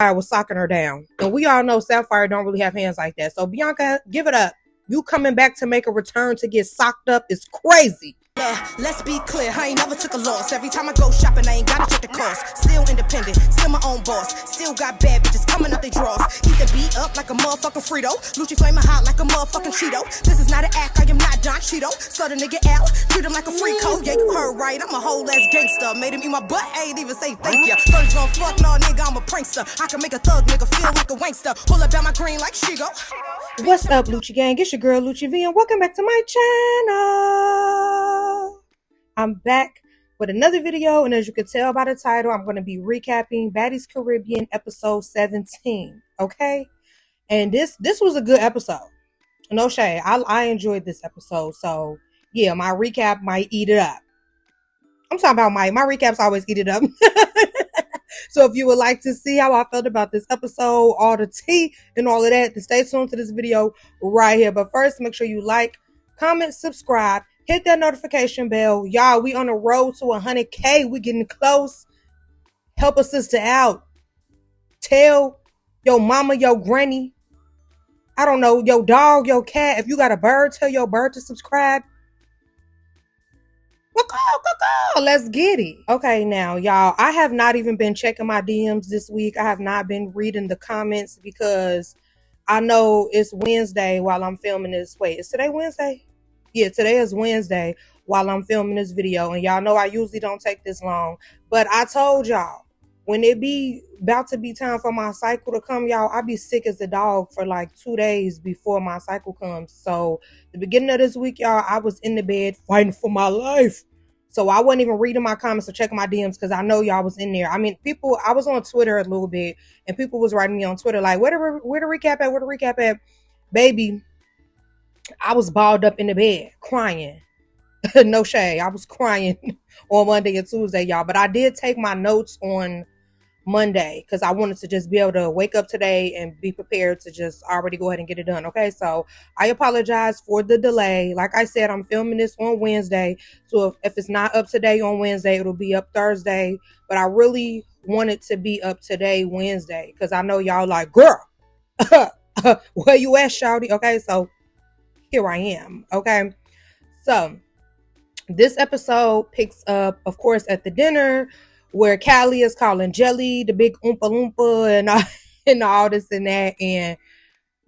I was socking her down. And we all know Sapphire don't really have hands like that. So Bianca, give it up. You coming back to make a return to get socked up is crazy. Let's be clear, I ain't never took a loss. Every time I go shopping, I ain't gotta check the cost. Still independent, still my own boss. Still got bad bitches coming up they drawers. Keep the beat up like a motherfucking Frito. Lucci flaming hot like a motherfucking Cheeto. This is not an act, I am not Don Cheeto. Slut a nigga out, treat him like a free code. Yeah, you heard right, I'm a whole ass gangster. Made him eat my butt, I ain't even say thank ya. First gon' fuck, no nigga, I'm a prankster. I can make a thug nigga feel like a wankster. Pull up down my green like Shigo. What's up, Lucci gang? It's your girl Lucci V, and welcome back to my channel. I'm back with another video, and as you can tell by the title, I'm going to be recapping Baddies Caribbean episode 17. Okay, and this was a good episode. No shade. I enjoyed this episode. So yeah, my recap might eat it up. I'm talking about my recaps always eat it up. So if you would like to see how I felt about this episode, all the tea and all of that, then stay tuned to this video right here. But first, make sure you like, comment, subscribe, hit that notification bell. Y'all, we on the road to 100K. We getting close. Help a sister out. Tell your mama, your granny, I don't know, your dog, your cat. If you got a bird, tell your bird to subscribe. Let's get it. Okay, now, y'all, I have not even been checking my DMs this week. I have not been reading the comments because I know it's Wednesday while I'm filming this. Wait, is today Wednesday? Yeah, today is Wednesday while I'm filming this video. And y'all know I usually don't take this long. But I told y'all, when it be about to be time for my cycle to come, y'all, I be sick as a dog for like 2 days before my cycle comes. So the beginning of this week, y'all, I was in the bed fighting for my life. So I wasn't even reading my comments or checking my DMs because I know y'all was in there. I mean, people, I was on Twitter a little bit and people was writing me on Twitter like, where the recap at? Where the recap at? Baby, I was balled up in the bed crying. No shade. I was crying on Monday and Tuesday, y'all. But I did take my notes on Monday because I wanted to just be able to wake up today and be prepared to just already go ahead and get it done. Okay, so I apologize for the delay. Like I said, I'm filming this on Wednesday, so if it's not up today on Wednesday, it'll be up Thursday. But I really want it to be up today, Wednesday, because I know y'all like, girl, where you at, shawty? Okay, so here I am. Okay, so this episode picks up, of course, at the dinner where Callie is calling Jelly the big oompa loompa and all this and that. And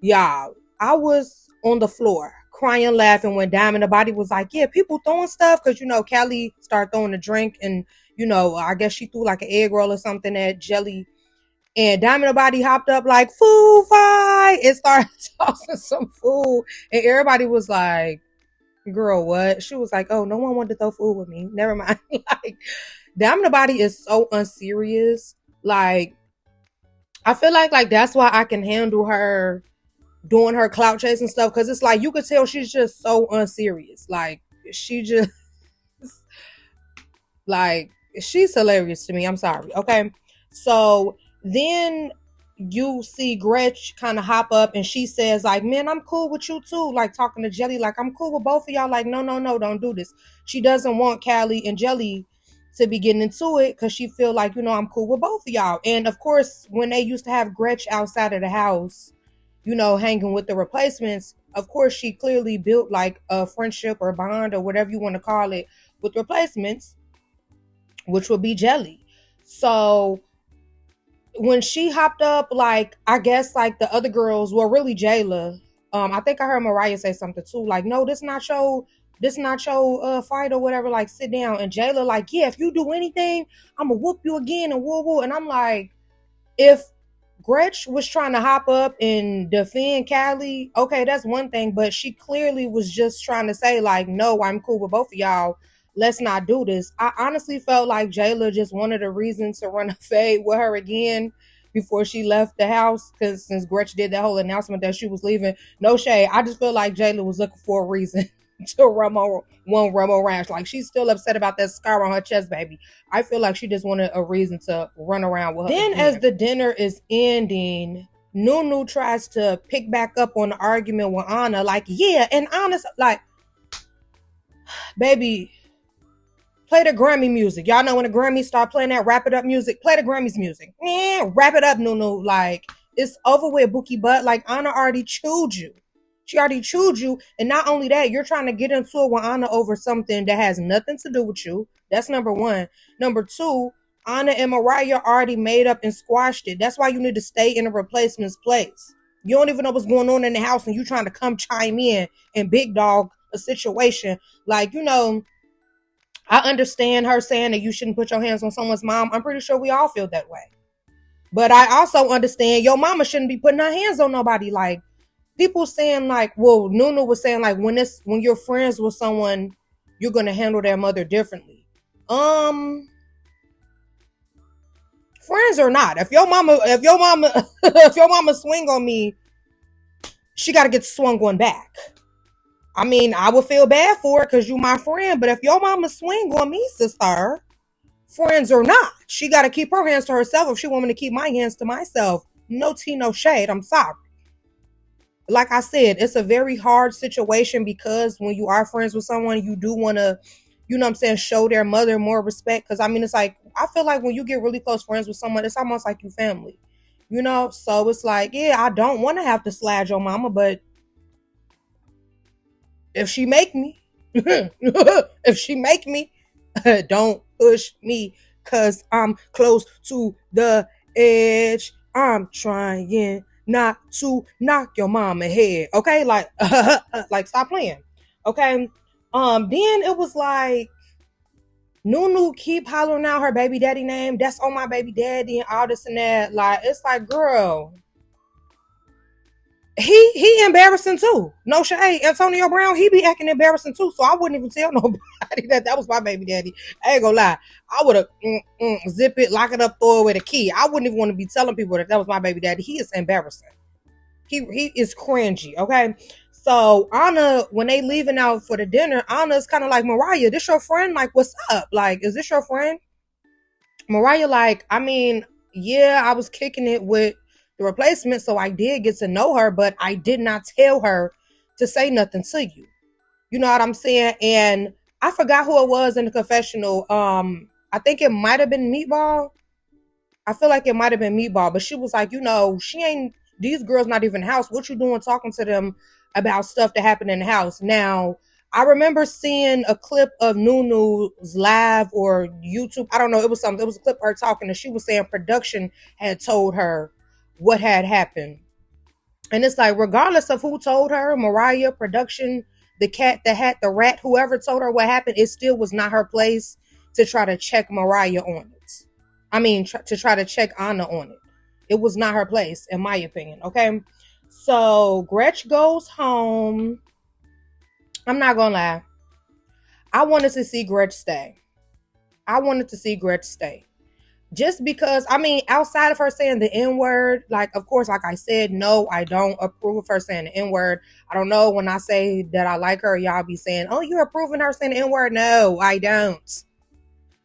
y'all, I was on the floor crying, laughing when Diamond the Body was like, yeah, people throwing stuff. Because, you know, Callie started throwing a drink and, you know, I guess she threw like an egg roll or something at Jelly. And Diamond the Body hopped up like, food fight, and started tossing some food. And everybody was like, girl, what? She was like, oh, no one wanted to throw food with me. Never mind. Like, Diamond the Body is so unserious. Like, I feel like that's why I can handle her doing her clout chase and stuff. Because it's like, you could tell she's just so unserious. Like, she just, like, she's hilarious to me. I'm sorry. Okay. So then you see Gretch kind of hop up and she says like, man, I'm cool with you too. Like talking to Jelly, like, I'm cool with both of y'all. Like, no, don't do this. She doesn't want Callie and Jelly to be getting into it because she feel like, you know, I'm cool with both of y'all. And of course, when they used to have Gretch outside of the house, you know, hanging with the replacements, of course, she clearly built like a friendship or bond or whatever you want to call it with replacements, which would be Jelly. So when she hopped up, like, I guess like the other girls, well, really Jayla, I think I heard Mariah say something too, like, no, this not your fight or whatever, like, sit down. And Jayla like, yeah, if you do anything, I'm gonna whoop you again and woo. And I'm like, if Gretch was trying to hop up and defend Callie, okay, that's one thing, but she clearly was just trying to say like, no, I'm cool with both of y'all, let's not do this. I honestly felt like Jayla just wanted a reason to run a fade with her again before she left the house, because since Gretch did that whole announcement that she was leaving, no shade, I just feel like Jayla was looking for a reason to run around. Like, she's still upset about that scar on her chest, baby. I feel like she just wanted a reason to run around with her. Then as the dinner is ending, Nunu tries to pick back up on the argument with Anna, like, yeah, and Anna's like, baby, Play the Grammy music. Y'all know when the Grammys start playing that wrap it up music, play the Grammys music. Wrap it up, Nunu. Like, it's over with, Bookie Butt. Like, Anna already chewed you. She already chewed you. And not only that, you're trying to get into it with Anna over something that has nothing to do with you. That's number one. Number two, Anna and Mariah already made up and squashed it. That's why you need to stay in a replacement's place. You don't even know what's going on in the house and you trying to come chime in and big dog a situation. Like, I understand her saying that you shouldn't put your hands on someone's mom. I'm pretty sure we all feel that way. But I also understand your mama shouldn't be putting her hands on nobody. Like, people saying like, well, Nunu was saying like when you're friends with someone, you're gonna handle their mother differently. Friends or not, if your mama swing on me, she gotta get swung on back. I mean, I would feel bad for it because you my friend, but if your mama swing on me, sister, friends or not, she gotta keep her hands to herself if she want me to keep my hands to myself. No tea, no shade. I'm sorry. Like I said, it's a very hard situation because when you are friends with someone, you do want to, show their mother more respect. Because, I mean, it's like, I feel like when you get really close friends with someone, it's almost like you family, So it's like, yeah, I don't want to have to slide your mama, but if she make me, don't push me because I'm close to the edge. I'm trying not to knock your mama head. Okay, like like stop playing. Okay. Then it was like Nunu keep hollering out her baby daddy name. That's on my baby daddy and all this and that. Like, it's like, girl, he embarrassing too. No shade. Antonio Brown, he be acting embarrassing too. So I wouldn't even tell nobody that was my baby daddy. I ain't gonna lie. I would have zip it, lock it up, throw away the key. I wouldn't even want to be telling people that was my baby daddy. He is embarrassing. He is cringy. Okay. So Anna, when they leaving out for the dinner, Anna's kind of like, Mariah, this your friend? Like, what's up? Like, is this your friend? Mariah, like, I mean, yeah, I was kicking it with the replacement, so I did get to know her, but I did not tell her to say nothing to you. You know what I'm saying? And I forgot who it was in the confessional. I think it might have been Meatball. I feel like it might have been Meatball, but she was like, these girls not even in the house. What you doing talking to them about stuff that happened in the house? Now, I remember seeing a clip of Nunu's live or YouTube. I don't know. It was a clip of her talking, and she was saying production had told her what had happened. And it's like, regardless of who told her, Mariah, production, the cat, the hat, the rat, whoever told her what happened, it still was not her place to try to check Mariah on it. I mean, to try to check Anna on it. It was not her place, in my opinion. Okay. So Gretch goes home. I'm not gonna lie. I wanted to see Gretch stay. Just because, I mean, outside of her saying the N-word, like, of course, like I said, no, I don't approve of her saying the N-word. I don't know, when I say that I like her, y'all be saying, oh, you're approving her saying the N-word? No, I don't.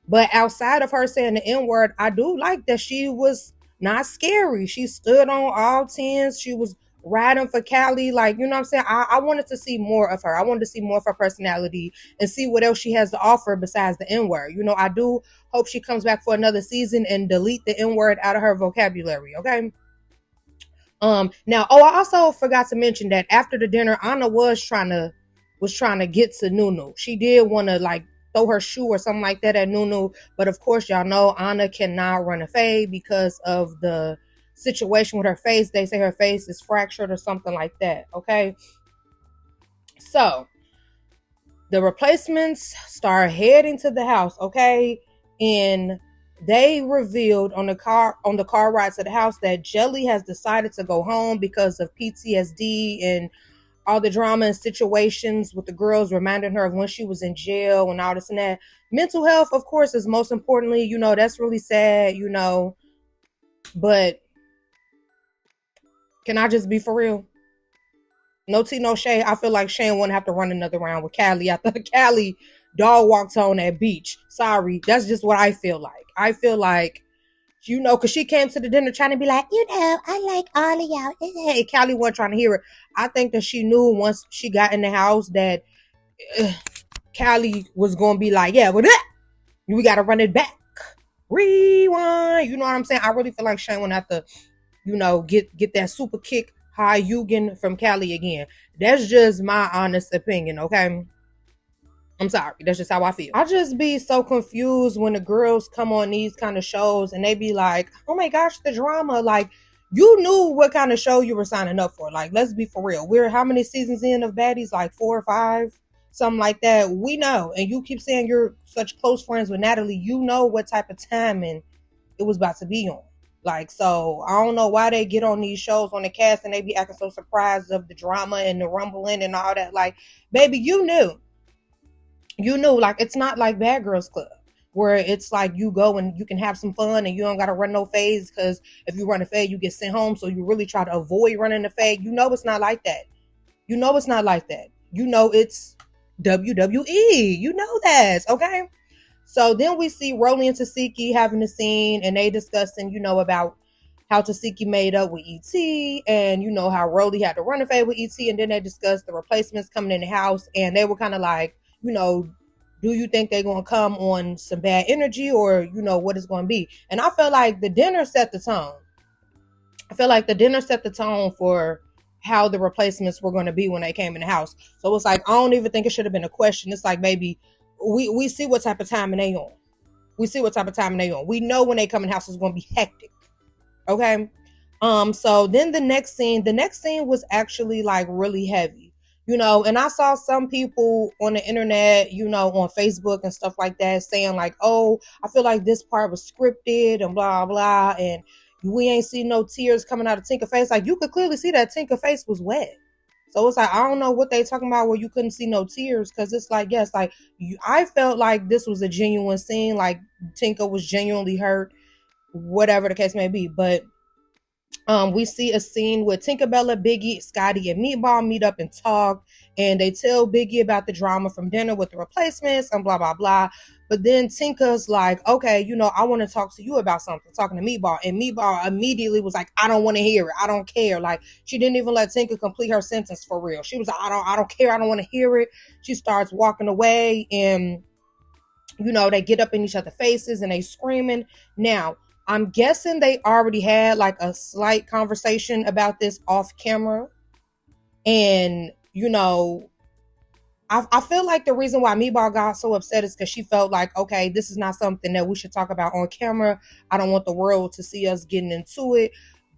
But outside of her saying the N-word, I do like that she was not scary. She stood on all 10s. She was riding for Callie. Like, you know what I'm saying? I wanted to see more of her. I wanted to see more of her personality and see what else she has to offer besides the N-word. I do hope she comes back for another season and delete the N-word out of her vocabulary. Okay. Now, I also forgot to mention that after the dinner, Anna was trying to get to Nunu. She did want to like throw her shoe or something like that at Nunu. But of course, y'all know Anna cannot run a fade because of the situation with her face. They say her face is fractured or something like that. Okay. So the replacements start heading to the house. Okay. And they revealed on the car ride to the house that Jelly has decided to go home because of PTSD and all the drama and situations with the girls reminding her of when she was in jail and all this and that. Mental health, of course, is most importantly, that's really sad, but can I just be for real? No tea, no shade. I feel like Shane wouldn't have to run another round with Callie. I thought Callie dog walked on that beach. Sorry. That's just what I feel like. I feel like, because she came to the dinner trying to be like, I like all of y'all. Hey, Callie wasn't trying to hear it. I think that she knew once she got in the house that Callie was going to be like, yeah, well, We got to run it back. Rewind. You know what I'm saying? I really feel like Shane went have to, get that super kick Hayugen from Cali again. That's just my honest opinion, okay? I'm sorry. That's just how I feel. I just be so confused when the girls come on these kind of shows and they be like, oh my gosh, the drama. Like, you knew what kind of show you were signing up for. Like, let's be for real. We're how many seasons in of Baddies? Like 4 or 5? Something like that. We know. And you keep saying you're such close friends with Natalie. You know what type of timing it was about to be on. Like, so I don't know why they get on these shows on the cast and they be acting so surprised of the drama and the rumbling and all that. Like, baby, you knew. Like, it's not like Bad Girls Club where it's like you go and you can have some fun and you don't got to run no fades, because if you run a fade, you get sent home. So you really try to avoid running the fade. It's not like that. It's not like that. It's WWE. That, okay? So then we see Rolly and Tasiki having a scene and they discussing, about how Tasiki made up with ET and, how Rolly had to run a fade with ET. And then they discussed the replacements coming in the house and they were kind of like, do you think they're going to come on some bad energy or, what it's going to be? And I feel like the dinner set the tone. For how the replacements were going to be when they came in the house. So it's like, I don't even think it should have been a question. It's like, baby, we see what type of timing they on. We know when they come in the house, it's going to be hectic. Okay. So then the next scene was actually like really heavy. And I saw some people on the internet, on Facebook and stuff like that saying like, oh, I feel like this part was scripted and blah, blah. And we ain't see no tears coming out of Tinker's face. Like, you could clearly see that Tinker's face was wet. So it's like, I don't know what they talking about where you couldn't see no tears. Cause it's like, yes, like I felt like this was a genuine scene. Like Tinker was genuinely hurt, whatever the case may be. But we see a scene where Tinkerbella, Biggie, Scotty, and Meatball meet up and talk, and they tell Biggie about the drama from dinner with the replacements and blah, blah, blah. But then Tinker's like, okay, I want to talk to you about something, talking to Meatball. And Meatball immediately was like, I don't want to hear it. I don't care. Like, she didn't even let Tinker complete her sentence for real. She was like, I don't care. I don't want to hear it. She starts walking away and, they get up in each other's faces and they screaming. Now, I'm guessing they already had like a slight conversation about this off camera. And, I feel like the reason why Meatball got so upset is because she felt like, okay, this is not something that we should talk about on camera. I don't want the world to see us getting into it.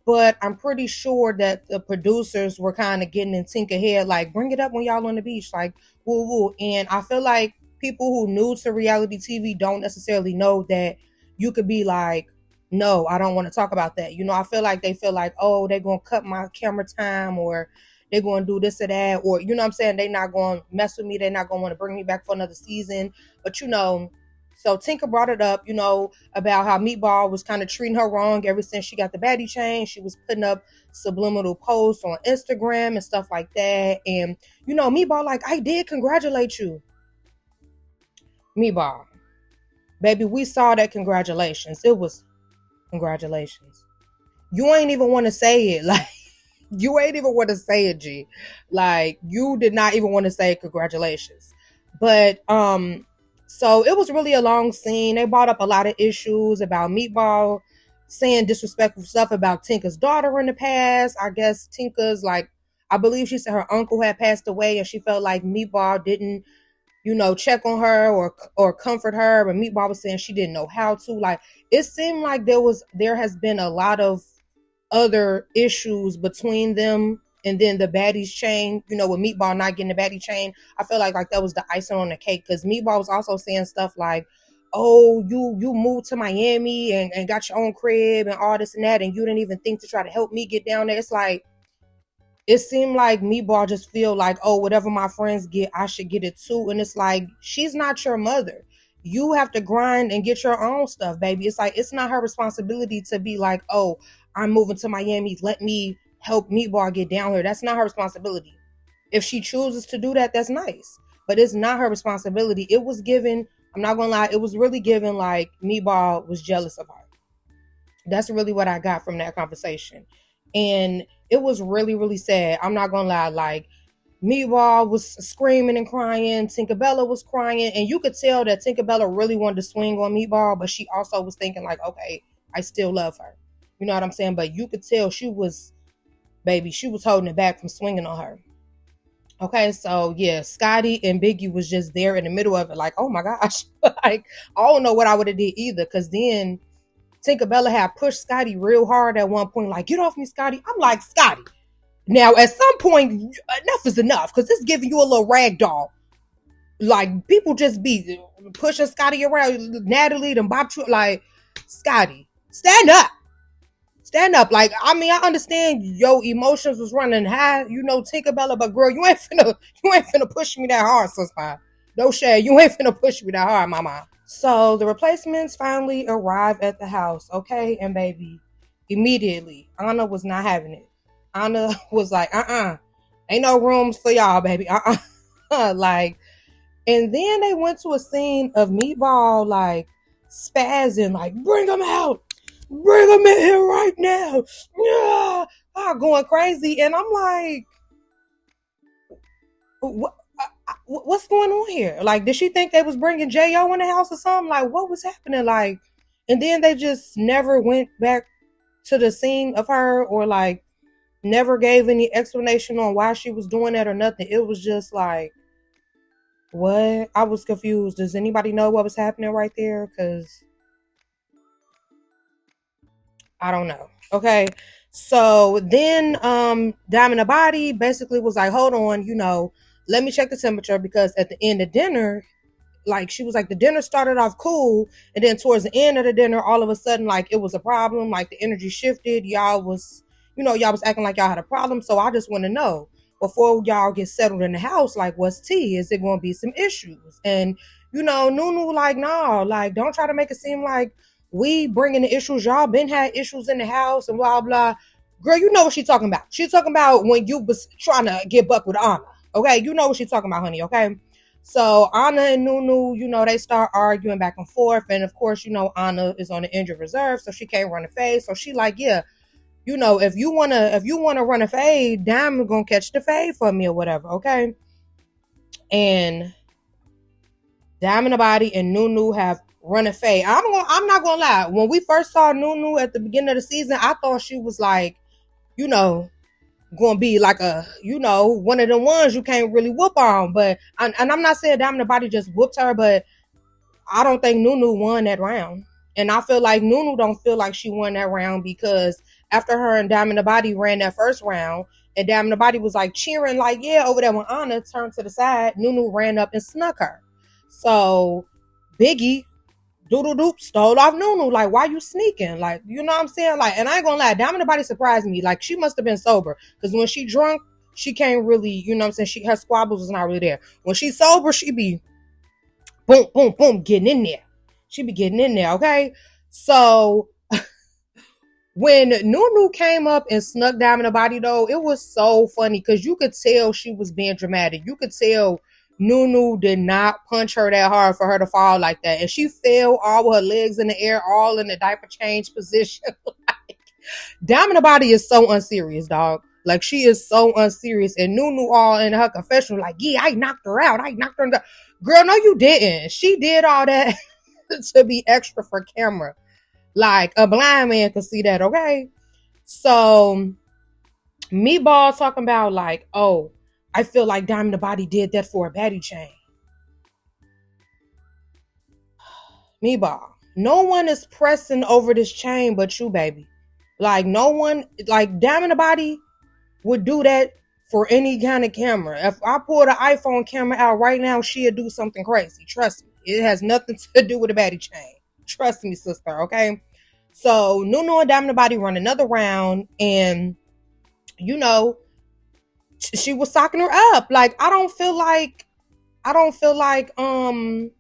But I'm pretty sure that the producers were kind of getting in Tinker's head, like, bring it up when y'all on the beach, like, woo woo. And I feel like people who new to reality TV don't necessarily know that you could be like, no, I don't want to talk about that. I feel like they feel like, oh, they're going to cut my camera time or they're going to do this or that. Or, what I'm saying? They're not going to mess with me. They're not going to want to bring me back for another season. But, so Tinker brought it up, about how Meatball was kind of treating her wrong ever since she got the baddie chain. She was putting up subliminal posts on Instagram and stuff like that. And, Meatball like, I did congratulate you. Meatball, baby, we saw that congratulations. It was congratulations. You ain't even want to say it. Like, you ain't even want to say it, G. Like, you did not even want to say congratulations. But, so it was really a long scene. They brought up a lot of issues about Meatball saying disrespectful stuff about Tinker's daughter in the past. I guess Tinker's like, I believe she said her uncle had passed away and she felt like Meatball didn't, check on her or comfort her. But Meatball was saying she didn't know how to. Like, it seemed like there has been a lot of other issues between them. And then the Baddies chain, with Meatball not getting the baddie chain, I feel like that was the icing on the cake. Because Meatball was also saying stuff like, oh, you moved to Miami and got your own crib and all this and that, and you didn't even think to try to help me get down there. It's like, it seemed like Meatball just feel like, oh, whatever my friends get, I should get it too. And it's like, she's not your mother. You have to grind and get your own stuff, baby. It's like, it's not her responsibility to be like, oh, I'm moving to Miami. Let me help Meatball get down here. That's not her responsibility. If she chooses to do that, that's nice. But it's not her responsibility. It was given, I'm not going to lie, it was really given like Meatball was jealous of her. That's really what I got from that conversation. And it was really, really sad. I'm not going to lie. Like, Meatball was screaming and crying. Tinkerbella was crying. And you could tell that Tinkerbella really wanted to swing on Meatball, but she also was thinking like, okay, I still love her. You know what I'm saying? But you could tell she was holding it back from swinging on her. Okay, so yeah, Scotty and Biggie was just there in the middle of it, like, oh my gosh. Like, I don't know what I would have did either, because then Tinkerbella had pushed Scotty real hard at one point, like, get off me, Scotty. I'm like, Scotty, now at some point, enough is enough, because it's giving you a little rag doll. Like, people just be pushing Scotty around. Natalie, them Bob, like, Scotty, stand up. Stand up. Like, I mean, I understand your emotions was running high, Tinkerbella, but girl, you ain't finna push me that hard, sister. No shade. You ain't finna push me that hard, mama. So the replacements finally arrived at the house, okay? And baby, immediately, Anna was not having it. Anna was like, ain't no rooms for y'all, baby. Like, and then they went to a scene of Meatball, like, spazzing, like, bring them out. Bring them in here right now. Yeah. Going crazy. And I'm like, what's going on here? Like, did she think they was bringing J.O. in the house or something? Like, what was happening? Like, and then they just never went back to the scene of her, or like never gave any explanation on why she was doing that or nothing. It was just like, what? I was confused. Does anybody know what was happening right there? Because I don't know. Okay. So then Diamond the Body basically was like, hold on, let me check the temperature, because at the end of dinner, like, she was like, the dinner started off cool, and then towards the end of the dinner, all of a sudden, like, it was a problem. Like, the energy shifted. Y'all was acting like y'all had a problem. So I just want to know, before y'all get settled in the house, like, what's tea? Is it going to be some issues? And Nunu, like, no, like, don't try to make it seem like we bringing the issues. Y'all been had issues in the house and blah blah. Girl, you know what she talking about. She talking about when you was trying to get buck with Anna. Okay, you know what she talking about, honey. Okay. So Anna and Nunu, they start arguing back and forth. And of course, Anna is on the injured reserve, so she can't run a fade. So she like, yeah, if you wanna run a fade, Diamond gonna catch the fade for me or whatever, okay? And Diamond the Body and Nunu have run a fade. I'm not gonna lie. When we first saw Nunu at the beginning of the season, I thought she was like, gonna be like a, one of the ones you can't really whoop on. But and I'm not saying Diamond the Body just whooped her, but I don't think Nunu won that round. And I feel like Nunu don't feel like she won that round, because after her and Diamond the Body ran that first round, and Diamond the Body was like cheering, like, yeah, over there when Anna turned to the side, Nunu ran up and snuck her. So Biggie doodle-doop stole off Nunu. Like, why you sneaking? Like, you know what I'm saying? Like, and I ain't gonna lie, Diamond the Body surprised me. Like, she must have been sober, because when she drunk, she can't really, you know what I'm saying? Her squabbles is not really there. When she's sober, she be boom, boom, boom, getting in there. She be getting in there, okay? So when Nunu came up and snuck Diamond the Body, though, it was so funny, because you could tell she was being dramatic. You could tell Nunu did not punch her that hard for her to fall like that. And she fell all with her legs in the air, all in the diaper change position. Like, Diamond the Body is so unserious, dog. Like, she is so unserious. And Nunu all in her confessional, like, yeah, I knocked her out. I knocked her in the... Girl, no, you didn't. She did all that to be extra for camera. Like, a blind man could see that, okay? So, Meatball talking about, like, oh, I feel like Diamond the Body did that for a baddie chain. Meatball, no one is pressing over this chain but you, baby. Like, no one, like, Diamond the Body would do that for any kind of camera. If I pulled an iPhone camera out right now, she'd do something crazy. Trust me. It has nothing to do with a baddie chain. Trust me, sister, okay? So, Nunu and Diamond the Body run another round, and, she was socking her up. Like, I don't feel like Nunu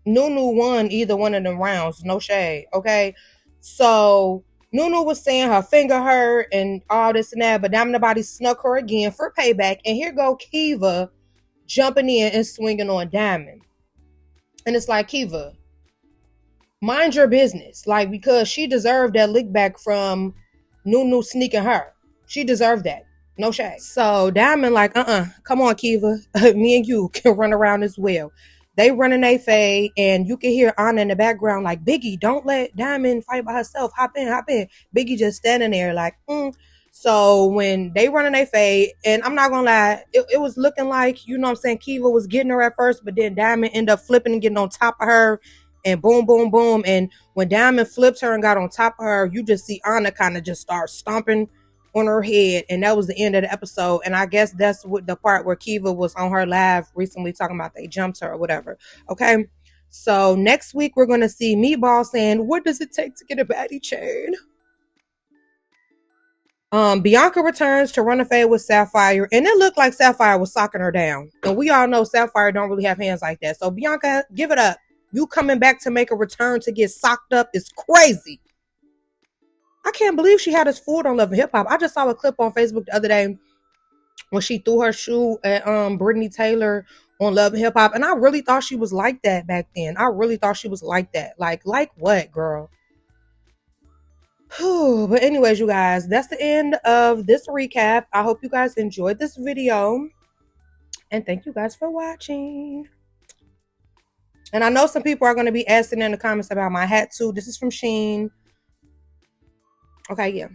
won either one of them rounds. No shade, okay? So Nunu was saying her finger hurt and all this and that, but Diamond the Body snuck her again for payback. And here go Kiva jumping in and swinging on Diamond. And it's like, Kiva, mind your business. Like, because she deserved that lick back from Nunu sneaking her. She deserved that. No shade. So Diamond like, come on, Kiva. Me and you can run around as well. They running they fade, and you can hear Anna in the background like, Biggie, don't let Diamond fight by herself. Hop in, hop in. Biggie just standing there like, So when they running they fade, and I'm not gonna lie, it was looking like, you know what I'm saying, Kiva was getting her at first, but then Diamond ended up flipping and getting on top of her, and boom, boom, boom. And when Diamond flipped her and got on top of her, you just see Anna kind of just start stomping on her head, and that was the end of the episode. And I guess that's what the part where Kiva was on her live recently talking about they jumped her or whatever. Okay, so next week we're gonna see Meatball saying, what does it take to get a baddie chain? Bianca returns to run a fade with Sapphire, and it looked like Sapphire was socking her down, and we all know Sapphire don't really have hands like that. So Bianca, give it up. You coming back to make a return to get socked up is crazy. I can't believe she had us fooled on Love and Hip Hop. I just saw a clip on Facebook the other day when she threw her shoe at Brittany Taylor on Love and Hip Hop, and I really thought she was like that back then. I really thought she was like that. Like what, girl? But anyways, you guys, that's the end of this recap. I hope you guys enjoyed this video, and thank you guys for watching. And I know some people are going to be asking in the comments about my hat too. This is from Shein. Okay, yeah.